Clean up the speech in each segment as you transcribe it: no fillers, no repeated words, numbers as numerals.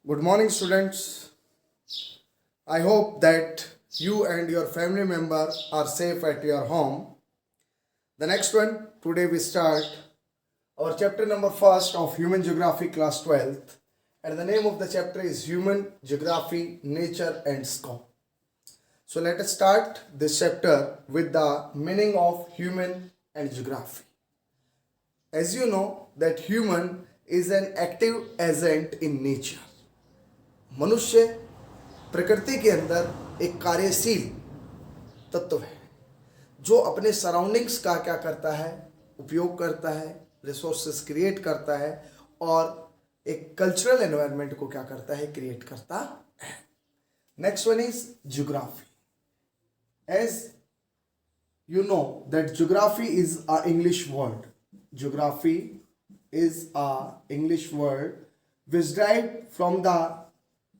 Good morning, students. I hope that you and your family member are safe at your home. The next one, today we start our chapter number first of Human Geography class 12th, and the name of the chapter is Human Geography, Nature and Scope. So let us start this chapter with the meaning of human and geography. As you know that human is an active agent in nature. मनुष्य प्रकृति के अंदर एक कार्यशील तत्व है जो अपने सराउंडिंग्स का क्या करता है, उपयोग करता है, रिसोर्सेस क्रिएट करता है और एक कल्चरल एनवायरनमेंट को क्या करता है, क्रिएट करता है. Next one is geography. As you know that geography is a English word. Geography is a English word which derived from the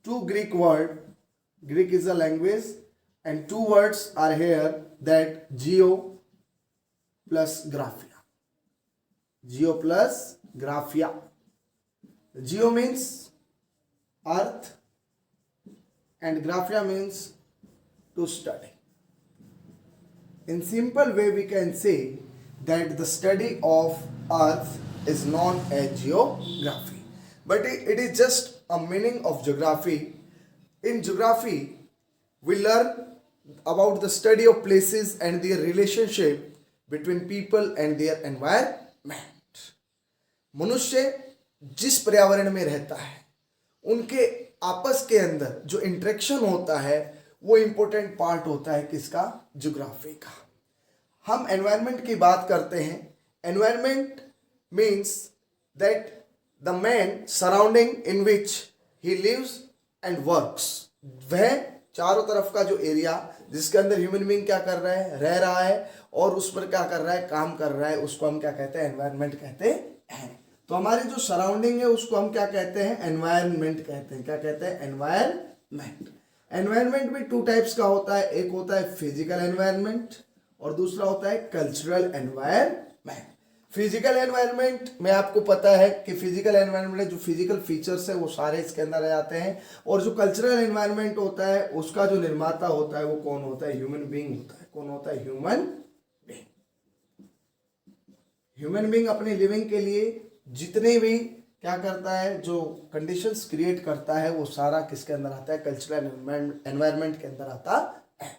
two Greek word. Greek is a language and two words are here, that geo plus graphia. Geo plus graphia. Geo means earth and graphia means to study. In simple way we can say that the study of earth is known as geography, but it is just a meaning of geography. In geography we learn about the study of places and their relationship between people and their environment. मनुष्य जिस पर्यावरण में रहता है उनके आपस के अंदर जो इंटरेक्शन होता है वो इम्पोर्टेंट पार्ट होता है किसका, ज्योग्राफी का. हम एनवायरनमेंट की बात करते हैं. Environment means that the man surrounding in which he lives and works. वह चारों तरफ का जो एरिया जिसके अंदर ह्यूमन बीइंग क्या कर रहा है, रह रहा है और उस पर क्या कर रहा है, काम कर रहा है, उसको हम क्या कहते हैं, एनवायरनमेंट कहते हैं. तो हमारी जो सराउंडिंग है उसको हम क्या कहते हैं, एनवायरनमेंट कहते हैं. क्या कहते हैं, एनवायरनमेंट. एनवायरनमेंट भी टू टाइप्स का होता है. एक होता है फिजिकल एनवायरनमेंट और दूसरा होता है कल्चरल एनवायरनमेंट. फिजिकल एनवायरनमेंट में आपको पता है कि फिजिकल एनवायरनमेंट में जो फिजिकल फीचर्स है वो सारे इसके अंदर आ जाते हैं. और जो कल्चरल एनवायरनमेंट होता है उसका जो निर्माता होता है वो कौन होता है, ह्यूमन बीइंग होता है. कौन होता है, ह्यूमन बीइंग. ह्यूमन बीइंग अपनी लिविंग के लिए जितने भी क्या करता है, जो कंडीशंस क्रिएट करता है वो सारा किसके अंदर आता है, कल्चरल एनवायरनमेंट के अंदर आता है.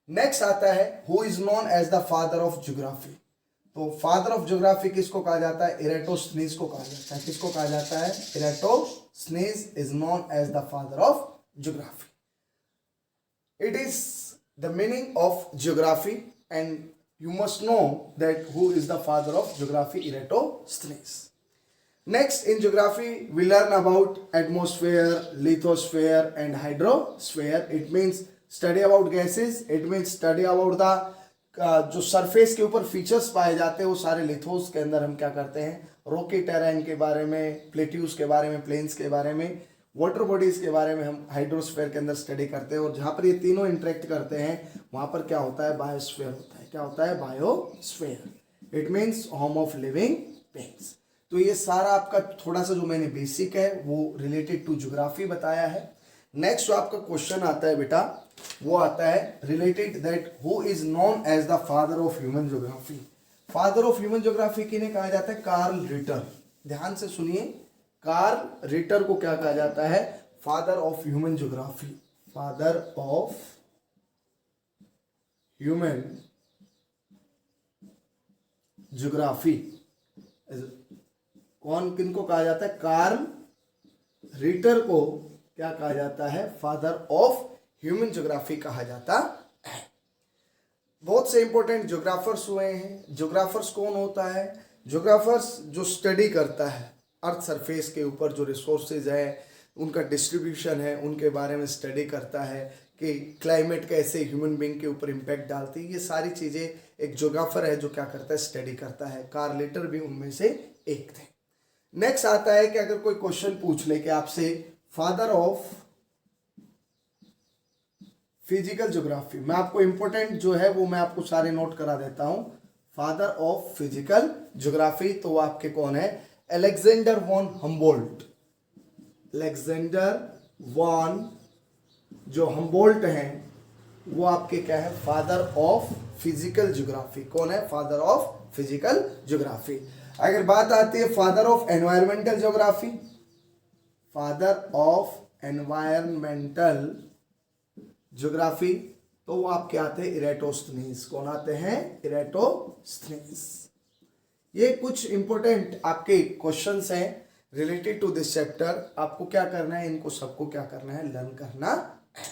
नेक्स्ट आता है who is known as the father of geography. तो फादर ऑफ ज्योग्राफी किसको कहा जाता है, इरेटोस्थनीज को कहा जाता है. किसको कहा जाता है, Eratosthenes is known as the father of geography. It is the meaning of geography and you must know that who is the father of geography, Eratosthenes. Next, in geography we learn about atmosphere, lithosphere and hydrosphere. It means study about gases. It means study about the जो surface के ऊपर features पाए जाते हैं वो सारे लिथोस के अंदर हम क्या करते हैं, रॉकी टेरेन के बारे में, प्लेट्यूज के बारे में, प्लेन्स के बारे में, वाटर बॉडीज के बारे में हम हाइड्रोस्फीयर के अंदर स्टडी करते हैं. और जहाँ पर ये तीनों इंटरेक्ट करते हैं वहाँ पर क्या होता है, बायोस्फीयर होता है. क्या होता है, biosphere. It means home of living beings. तो ये सारा आपका थोड़ा सा जो मैंने बेसिक है वो रिलेटेड टू ज्योग्राफी बताया है. नेक्स्ट जो आपका क्वेश्चन आता है बेटा वो आता है related that who is known as the father of human geography. Father of human geography किन्हें कहा जाता है, कार्ल रिटर. ध्यान से सुनिए, कार्ल रिटर को क्या कहा जाता है, father of human geography. Father of human geography कौन, किनको कहा जाता है, कार्ल रिटर को क्या कहा जाता है, फादर ऑफ ह्यूमन ज्योग्राफी कहा जाता है. बहुत से इंपॉर्टेंट ज्योग्राफर्स हुए हैं. ज्योग्राफर्स कौन होता है, ज्योग्राफर्स जो स्टडी करता है अर्थ सरफेस के ऊपर जो रिसोर्सेज है उनका डिस्ट्रीब्यूशन है उनके बारे में स्टडी करता है कि क्लाइमेट कैसे ह्यूमन बीइंग के ऊपर इम्पैक्ट डालती है. ये सारी चीज़ें एक ज्योग्राफर है जो क्या करता है, स्टडी करता है. कार्ल रिटर भी उनमें से एक थे. नेक्स्ट आता है कि अगर कोई क्वेश्चन पूछ ले कि आपसे फादर ऑफ फिजिकल ज्योग्राफी, मैं आपको इंपॉर्टेंट जो है वो मैं आपको सारे नोट करा देता हूं. फादर ऑफ फिजिकल ज्योग्राफी तो वो आपके कौन है, Alexander von Humboldt. Alexander von जो हम्बोल्ट हैं, वो आपके क्या है, फादर ऑफ फिजिकल ज्योग्राफी। कौन है? Father of physical geography. अगर बात आती है father of environmental geography, father of environmental geography, तो वो आपके आते हैं इरेटोस्थनीज। कौन आते हैं? इरेटोस्थनीज। ये कुछ इंपॉर्टेंट आपके क्वेश्चंस हैं रिलेटेड टू दिस चैप्टर। आपको क्या करना है? इनको सबको क्या करना है? लर्न करना है।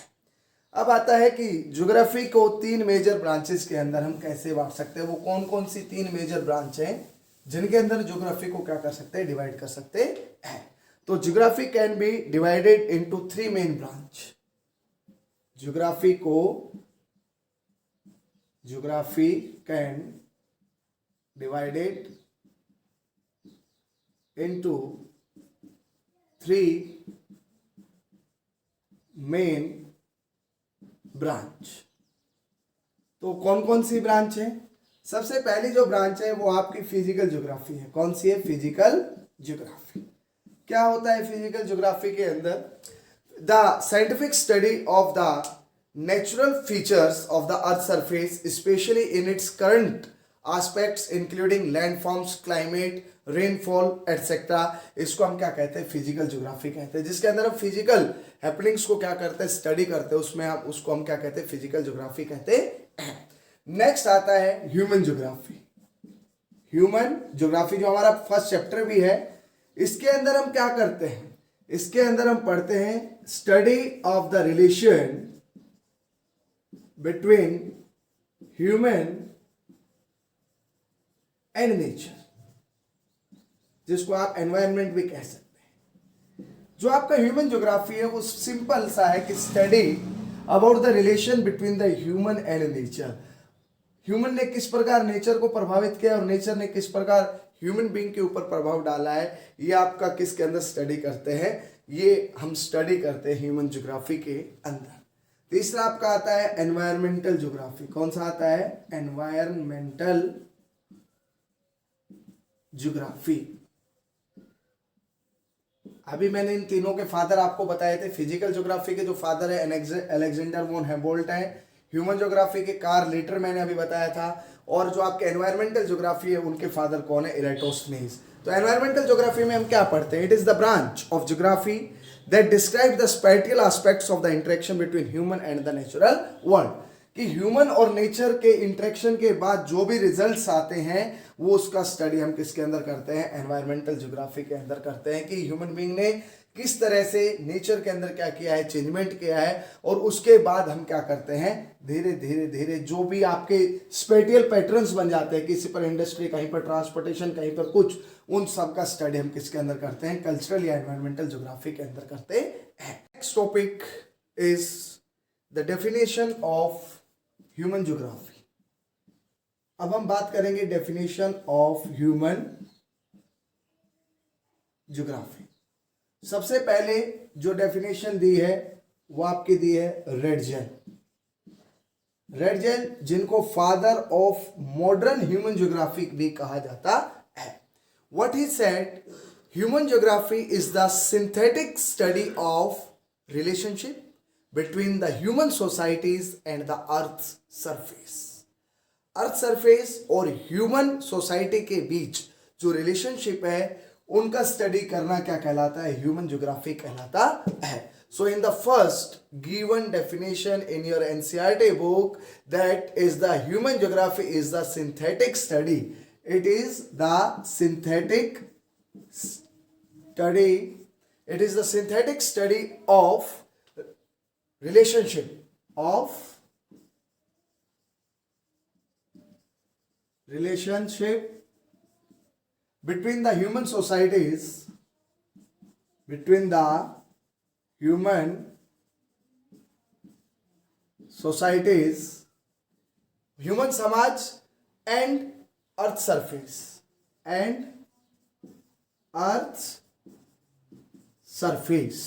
अब आता है कि ज्योग्राफी को 3 मेजर ब्रांचेस के अंदर हम कैसे बांट सकते हैं। वो कौन कौन सी 3 मेजर ब्रांच हैं जिनके अंदर ज्योग्राफी को क्या कर सकते हैं? डिवाइड कर सकते हैं। तो geography can be divided into 3 main branch. Geography can divided into 3 main branch. तो कौन कौन सी ब्रांच है? सबसे पहली जो ब्रांच है वो आपकी फिजिकल ज्योग्राफी है। कौन सी है? Physical geography. क्या होता है फिजिकल ज्योग्राफी के अंदर? The scientific study of the natural features of the earth surface specially in its current aspects including landforms, climate, rainfall etcetera. इसको हम क्या कहते हैं? फिजिकल ज्योग्राफी कहते हैं। जिसके अंदर हम फिजिकल हैपनिंग्स को क्या करते हैं? स्टडी करते हैं। उसमें हम उसको हम क्या कहते हैं? फिजिकल ज्योग्राफी कहते हैं। नेक्स्ट आता है ह्यूमन ज्योग्राफी। ह्यूमन ज्योग्राफी जो हमारा फर्स्ट चैप्टर भी है, इसके अंदर हम क्या करते हैं? इसके अंदर हम पढ़ते हैं study of the relation between human and nature, जिसको आप एनवायरनमेंट भी कह सकते हैं। जो आपका ह्यूमन ज्योग्राफी है वो सिंपल सा है कि study about the relation between the human and nature. Human ने किस प्रकार नेचर को प्रभावित किया और नेचर ने किस प्रकार ह्यूमन बीइंग के ऊपर प्रभाव डाला है, ये आपका किसके अंदर स्टडी करते हैं? ये हम स्टडी करते हैं ह्यूमन ज्योग्राफी के अंदर। तीसरा आपका आता है एनवायरमेंटल ज्योग्राफी। कौन सा आता है? Environmental geography. अभी मैंने इन तीनों के फादर आपको बताए थे। फिजिकल ज्योग्राफी के जो फादर है अलेक्जेंडर वॉन हेम्बोल्ट है। ह्यूमन ज्योग्राफी के कार्ल लिटर मैंने अभी बताया था। और जो आपके एनवायरमेंटल ज्योग्राफी है उनके फादर कौन है? इरेटोस्थनीज। तो एनवायरमेंटल ज्योग्राफी में हम क्या पढ़ते हैं? It is the branch of geography that describe the spatial aspects of the interaction between human and the natural world. कि ह्यूमन और नेचर के इंटरेक्शन के बाद जो भी रिजल्ट्स आते हैं वो उसका स्टडी हम किसके अंदर करते हैं? एनवायरमेंटल ज्योग्राफी के अंदर करते हैं। कि ह्यूमन बीइंग ने किस तरह से नेचर के अंदर क्या किया है? चेंजमेंट किया है। और उसके बाद हम क्या करते हैं? धीरे धीरे धीरे जो भी आपके स्पेटियल पैटर्न्स बन जाते हैं, किसी पर इंडस्ट्री, कहीं पर ट्रांसपोर्टेशन, कहीं पर कुछ, उन सब का स्टडी हम किसके अंदर करते हैं? कल्चरल या एनवायरमेंटल ज्योग्राफी के अंदर करते हैं। Next topic is the definition of human geography. अब हम बात करेंगे डेफिनेशन ऑफ ह्यूमन ज्योग्राफी। सबसे पहले जो डेफिनेशन दी है वो आपकी दी है रेडजेल। रेडजेल जिनको father of modern human geography भी कहा जाता है। What he said, human geography is the synthetic study of relationship between the human societies and the earth's surface। Earth surface और ह्यूमन सोसाइटी के बीच जो रिलेशनशिप है उनका स्टडी करना क्या कहलाता है? ह्यूमन ज्योग्राफी कहलाता है। So in the first given definition in your NCERT book, that is the human geography is the synthetic study. It is the synthetic study, it is the synthetic study of relationship between the human societies, between the human societies, human samaj and earth surface and earth's surface।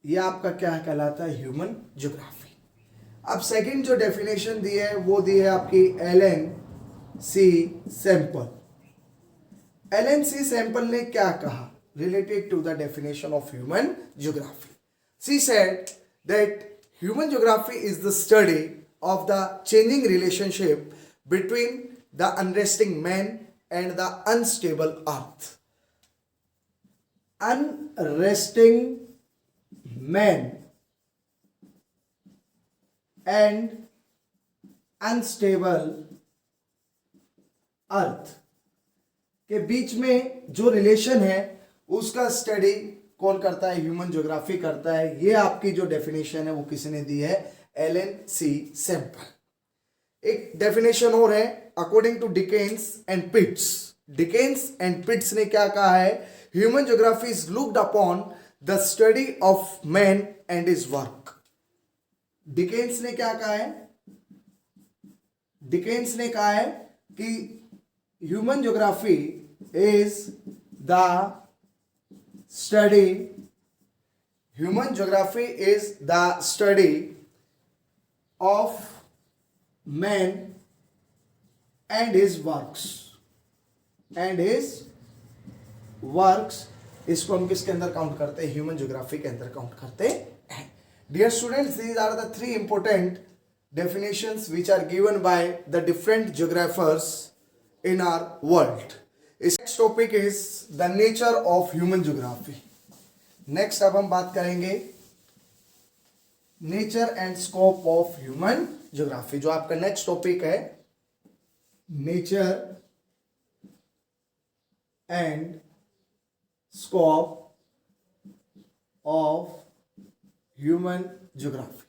ये आपका क्या कहलाता है? Human geography. अब second जो definition दी है वो दी है आपकी एलन सी सैंपल। एलन सी सैंपल ने क्या कहा? related to the definition of human geography. She said that human geography is the study of the changing relationship between the unresting man and the unstable earth. Unresting man and unstable earth के बीच में जो relation है उसका study कौन करता है? Human geography करता है। ये आपकी जो डेफिनेशन है वो किसने दी है? Ellen C Semple. एक डेफिनेशन और है according to Dickens and Pitts. Dickens and Pitts ने क्या कहा है? Human geography is looked upon the study of man and his work. Dickens ने क्या कहा है? डिकेन्स ने कहा है कि human geography is the study, human geography is the study of man and his works, and his works. इसको हम किसके अंदर काउंट करते हैं? ह्यूमन ज्योग्राफी के अंदर काउंट करते हैं। Dear students, these are the three important definitions which are given by the different geographers in our world. Next topic is the nature of human geography. Next अब हम बात करेंगे nature and scope of human geography। जो आपका next topic है nature and scope of human geography.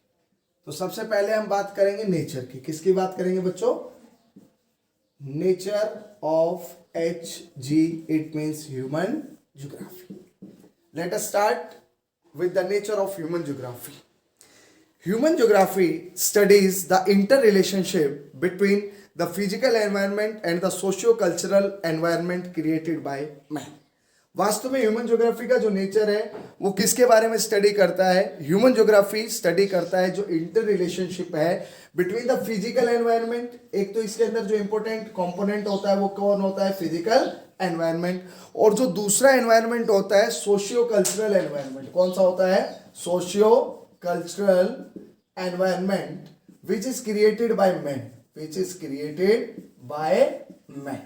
तो सबसे पहले हम बात करेंगे नेचर की। किसकी बात करेंगे बच्चों? Nature of HG, it means human geography. Let us start with the nature of human geography. Human geography studies the inter relationship between the physical environment and the socio cultural environment created by man. वास्तव में human geography का जो nature है वो किसके बारे में study करता है? ह्यूमन ज्योग्राफी स्टडी करता है जो इंटर रिलेशनशिप है बिटवीन द फिजिकल एनवायरनमेंट। एक तो इसके अंदर जो इंपॉर्टेंट कंपोनेंट होता है वो कौन होता है? Physical environment. और जो दूसरा एनवायरनमेंट होता है सोशियो कल्चरल एनवायरनमेंट। कौन सा होता है? Socio cultural environment which is created by man, which is created by man.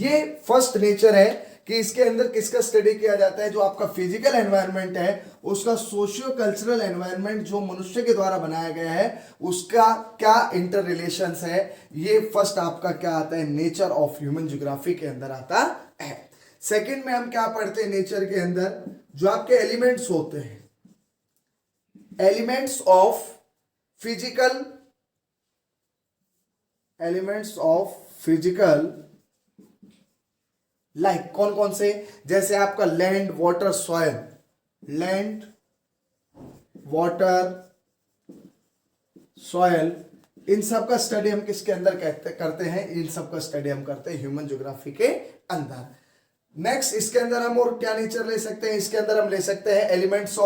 ये फर्स्ट नेचर है कि इसके अंदर किसका स्टडी किया जाता है? जो आपका फिजिकल एनवायरनमेंट है उसका सोशियो कल्चरल एनवायरनमेंट जो मनुष्य के द्वारा बनाया गया है उसका क्या इंटर रिलेशंस है। ये फर्स्ट आपका क्या आता है? नेचर ऑफ ह्यूमन ज्योग्राफी के अंदर आता है। सेकंड में हम क्या पढ़ते हैं नेचर के अंदर? जो आपके एलिमेंट्स होते हैं, elements of physical, elements of physical like कौन कौन से? जैसे आपका land, water, soil. Land, water, soil, इन सब का स्टडी हम किसके अंदर करते हैं? इन सब का स्टडी हम करते हैं ह्यूमन ज्योग्राफी के अंदर। नेक्स्ट इसके अंदर हम और क्या नेचर ले सकते हैं? इसके अंदर हम ले सकते हैं elements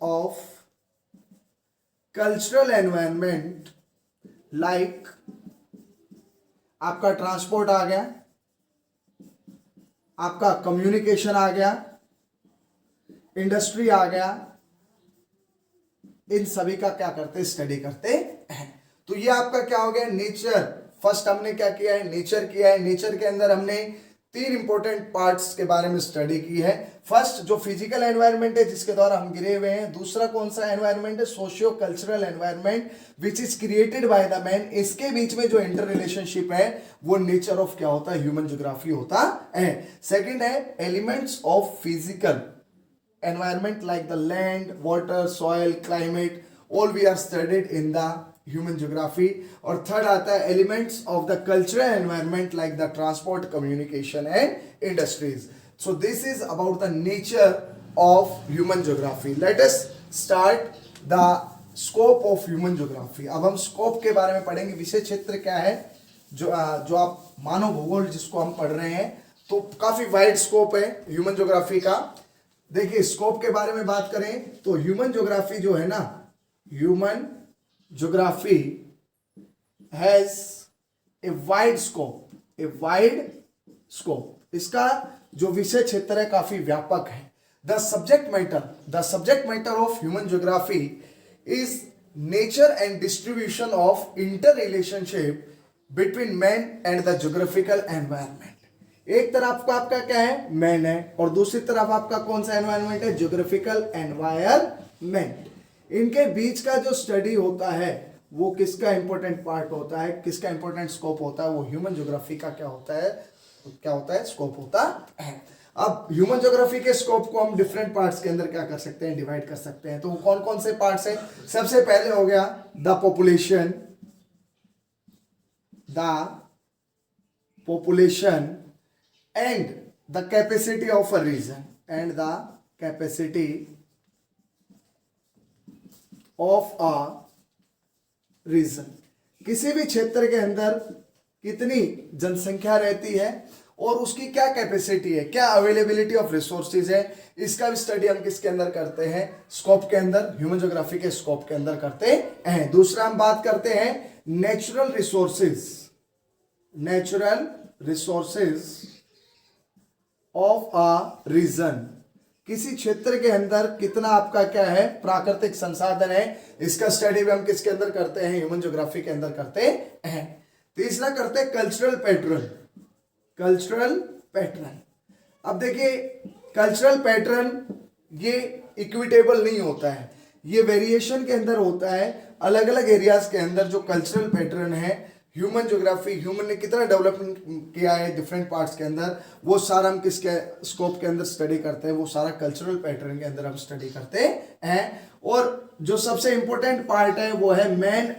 of cultural environment like आपका ट्रांसपोर्ट आ गया, आपका कम्युनिकेशन आ गया, इंडस्ट्री आ गया। इन सभी का क्या करते हैं? स्टडी करते हैं। तो ये आपका क्या हो गया? नेचर। फर्स्ट हमने क्या किया है? नेचर किया है। नेचर के अंदर हमने तीन इंपॉर्टेंट पार्ट्स के बारे में स्टडी की है। फर्स्ट जो फिजिकल एनवायरनमेंट है जिसके द्वारा हम गिरे हुए हैं। दूसरा कौन सा एनवायरनमेंट है? Socio cultural environment which is created by the man. इसके बीच में जो इंटर रिलेशनशिप है वो नेचर ऑफ क्या होता है? ह्यूमन ज्योग्राफी होता है। सेकेंड है elements of physical environment like the land, water, soil, climate, all we are studied in the human geography. और थर्ड आता है elements of the cultural environment like the transport, communication and industries. So this is about the nature of human geography. Let us start the scope of human geography. अब हम scope के बारे में पढ़ेंगे। विषय क्षेत्र क्या है? जो आप मानव भूगोल जिसको हम पढ़ रहे हैं, तो काफी वाइड स्कोप है ह्यूमन ज्योग्राफी का। देखिए स्कोप के बारे में बात करें तो ह्यूमन ज्योग्राफी जो है ना, human geography has a wide scope, a wide scope. इसका जो विषय क्षेत्र है काफी व्यापक है। The subject matter of human geography is nature and distribution of inter relationship between man and the geographical environment. एक तरफ का आपका क्या है, मैन है, और दूसरी तरफ आपका कौन सा एनवायरनमेंट है, ज्योग्राफिकल एनवायरनमेंट। इनके बीच का जो स्टडी होता है वो किसका इंपॉर्टेंट पार्ट होता है, किसका इंपॉर्टेंट स्कोप होता है, वो ह्यूमन ज्योग्राफी का क्या होता है, स्कोप होता है। अब ह्यूमन ज्योग्राफी के स्कोप को हम डिफरेंट पार्ट्स के अंदर क्या कर सकते हैं, डिवाइड कर सकते हैं। तो कौन कौन से पार्ट्स हैं? सबसे पहले हो गया the population and the capacity of a region किसी भी क्षेत्र के अंदर कितनी जनसंख्या रहती है और उसकी क्या कैपेसिटी है, क्या अवेलेबिलिटी ऑफ रिसोर्सेज है, इसका भी स्टडी हम किसके अंदर करते हैं, स्कोप के अंदर, ह्यूमन ज्योग्राफी के स्कोप के अंदर करते हैं। दूसरा हम बात करते हैं natural resources of a region. किसी क्षेत्र के अंदर कितना आपका क्या है, प्राकृतिक संसाधन है, इसका स्टडी भी हम किसके अंदर करते हैं, ह्यूमन ज्योग्राफी के अंदर करते हैं। तीसरा करते हैं कल्चरल पैटर्न। अब देखिए कल्चरल पैटर्न ये इक्विटेबल नहीं होता है, ये वेरिएशन के अंदर होता है। अलग अलग एरियाज के अंदर जो कल्चरल पैटर्न है, ह्यूमन ने कितना डेवलपमेंट किया है डिफरेंट पार्ट्स के अंदर, वो सारा हम किसके स्कोप के अंदर स्टडी करते हैं, वो सारा कल्चरल पैटर्न के अंदर हम स्टडी करते हैं। और जो सबसे इंपॉर्टेंट पार्ट है वो है man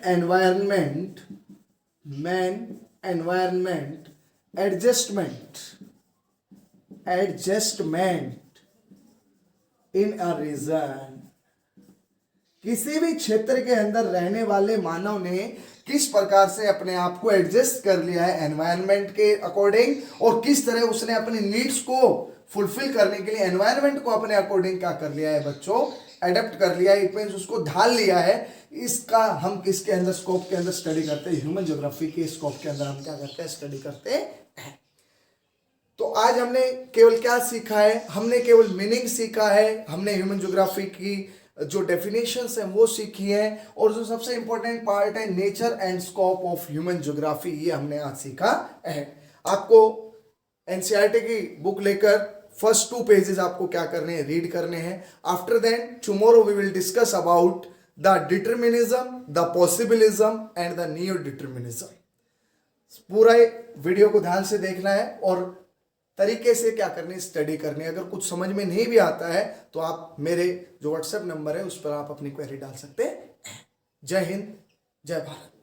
environment adjustment in a region. किसी भी क्षेत्र के अंदर रहने वाले मानव ने किस प्रकार से अपने आप को एडजस्ट कर लिया है एनवायरनमेंट के अकॉर्डिंग, और किस तरह उसने अपनी नीड्स को फुलफिल करने के लिए एनवायरनमेंट को अपने अकॉर्डिंग क्या कर लिया है बच्चों, एडेप्ट कर लिया है, इट मींस उसको ढाल लिया है। इसका हम किसके अंदर, स्कोप के अंदर स्टडी करते हैं, ह्यूमन ज्योग्राफी के स्कोप के अंदर हम क्या करते हैं, स्टडी करते हैं। तो आज हमने केवल क्या सीखा है, हमने केवल मीनिंग सीखा है, हमने ह्यूमन ज्योग्राफी की जो डेफिनेशंस है वो सीखी है, और जो सबसे इंपॉर्टेंट पार्ट है nature and scope of human geography, ये हमने आज सीखा है। आपको एनसीईआरटी की बुक लेकर फर्स्ट 2 पेजेस आपको क्या करने हैं, रीड करने हैं। After then tomorrow we will discuss about the determinism, the possibilism and the neo determinism. पूरा वीडियो को ध्यान से देखना है और तरीके से क्या करनी, स्टडी करनी। अगर कुछ समझ में नहीं भी आता है तो आप मेरे जो व्हाट्सएप नंबर है उस पर आप अपनी क्वेरी डाल सकते हैं। जय हिंद, जय भारत।